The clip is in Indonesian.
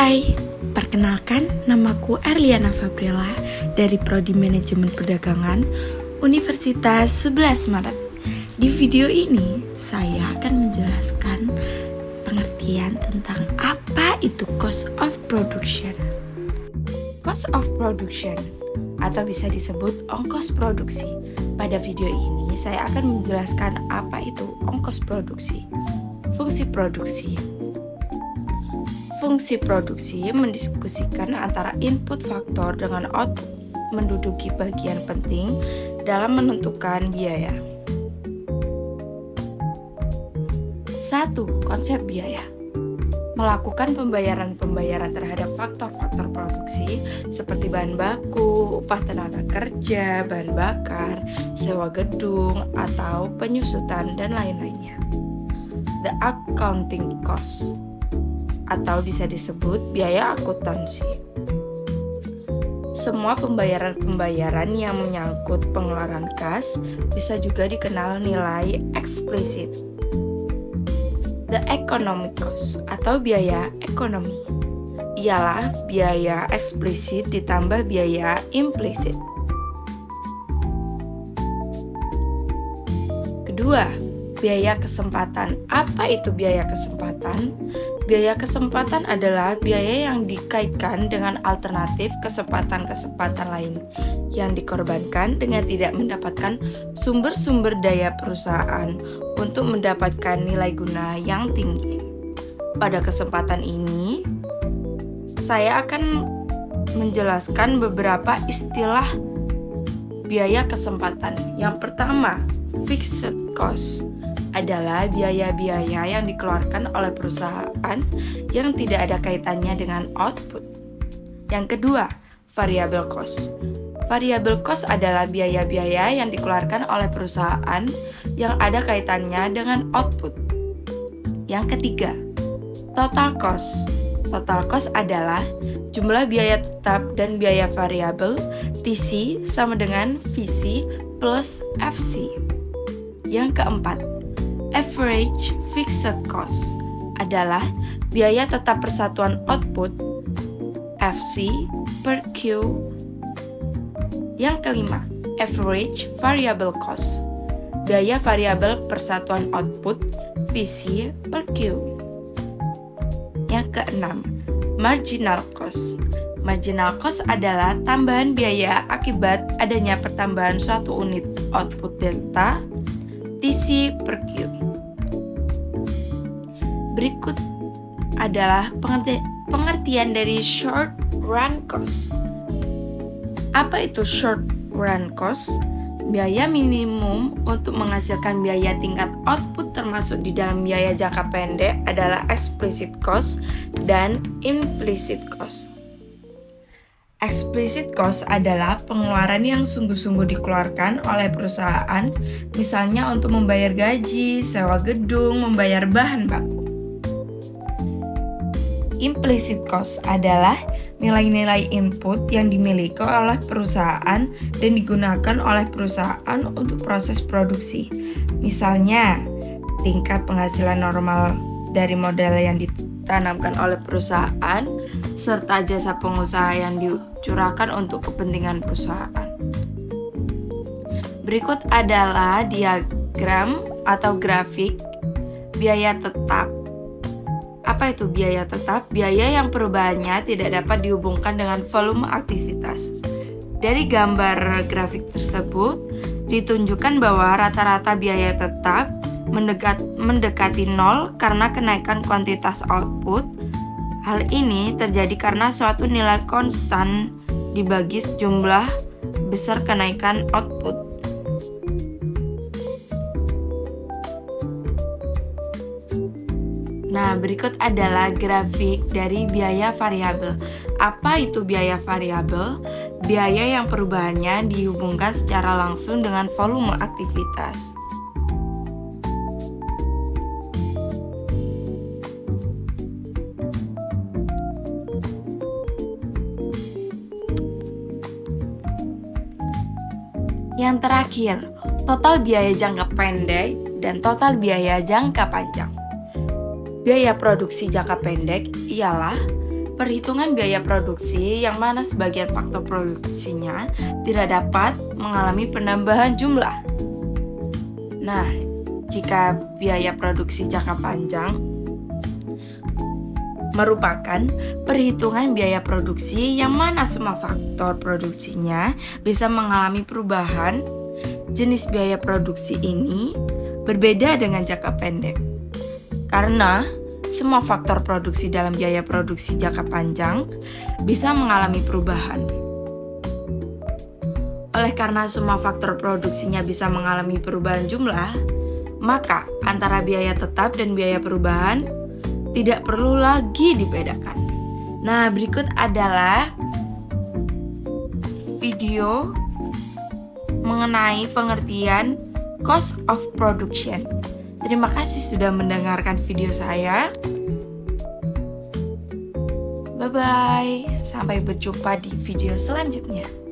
Hai, perkenalkan namaku Erliana Fabriela dari Prodi Manajemen Perdagangan Universitas 11 Maret. Di video ini saya akan menjelaskan pengertian tentang apa itu cost of production. Cost of production atau bisa disebut ongkos produksi. Pada video ini saya akan menjelaskan apa itu ongkos produksi. Fungsi produksi. Fungsi produksi mendiskusikan antara input faktor dengan output menduduki bagian penting dalam menentukan biaya. 1. Konsep biaya. Melakukan pembayaran terhadap faktor-faktor produksi seperti bahan baku, upah tenaga kerja, bahan bakar, sewa gedung, atau penyusutan dan lain-lainnya. The accounting cost atau bisa disebut biaya akuntansi. Semua pembayaran yang menyangkut pengeluaran kas bisa juga dikenal nilai eksplisit. The economic cost atau biaya ekonomi ialah biaya eksplisit ditambah biaya implisit. Kedua, biaya kesempatan. Apa itu biaya kesempatan? Biaya kesempatan adalah biaya yang dikaitkan dengan alternatif kesempatan-kesempatan lain yang dikorbankan dengan tidak mendapatkan sumber-sumber daya perusahaan untuk mendapatkan nilai guna yang tinggi. Pada kesempatan ini, saya akan menjelaskan beberapa istilah biaya kesempatan. Yang pertama, fixed cost adalah biaya-biaya yang dikeluarkan oleh perusahaan yang tidak ada kaitannya dengan output. Yang kedua, variable cost. Variable cost adalah biaya-biaya yang dikeluarkan oleh perusahaan yang ada kaitannya dengan output. Yang ketiga, total cost. Total cost adalah jumlah biaya tetap dan biaya variabel TC sama dengan VC plus FC. Yang keempat, average fixed cost adalah biaya tetap persatuan output FC per Q. Yang kelima, average variable cost, biaya variabel persatuan output VC per Q. Yang keenam, marginal cost. Marginal cost adalah tambahan biaya akibat adanya pertambahan suatu unit output delta TC per Q. Berikut adalah pengertian dari short run cost. Apa itu short run cost? Biaya minimum untuk menghasilkan biaya tingkat output termasuk di dalam biaya jangka pendek adalah explicit cost dan implicit cost. Explicit cost adalah pengeluaran yang sungguh-sungguh dikeluarkan oleh perusahaan, misalnya untuk membayar gaji, sewa gedung, membayar bahan baku. Implicit cost adalah nilai-nilai input yang dimiliki oleh perusahaan dan digunakan oleh perusahaan untuk proses produksi. Misalnya, tingkat penghasilan normal dari modal yang ditanamkan oleh perusahaan serta jasa pengusaha yang dicurahkan untuk kepentingan perusahaan. Berikut adalah diagram atau grafik biaya tetap. Apa itu biaya tetap? Biaya yang perubahannya tidak dapat dihubungkan dengan volume aktivitas. Dari gambar grafik tersebut ditunjukkan bahwa rata-rata biaya tetap mendekati nol karena kenaikan kuantitas output. Hal ini terjadi karena suatu nilai konstan dibagi sejumlah besar kenaikan output. Nah, berikut adalah grafik dari biaya variabel. Apa itu biaya variabel? Biaya yang perubahannya dihubungkan secara langsung dengan volume aktivitas. Yang terakhir, total biaya jangka pendek dan total biaya jangka panjang. Biaya produksi jangka pendek ialah perhitungan biaya produksi yang mana sebagian faktor produksinya tidak dapat mengalami penambahan jumlah. Nah, jika biaya produksi jangka panjang merupakan perhitungan biaya produksi yang mana semua faktor produksinya bisa mengalami perubahan. Jenis biaya produksi ini berbeda dengan jangka pendek, karena semua faktor produksi dalam biaya produksi jangka panjang bisa mengalami perubahan. Oleh karena semua faktor produksinya bisa mengalami perubahan jumlah, maka antara biaya tetap dan biaya perubahan tidak perlu lagi dibedakan. Nah, berikut adalah video mengenai pengertian cost of production. Terima kasih sudah mendengarkan video saya. Bye-bye. Sampai berjumpa di video selanjutnya.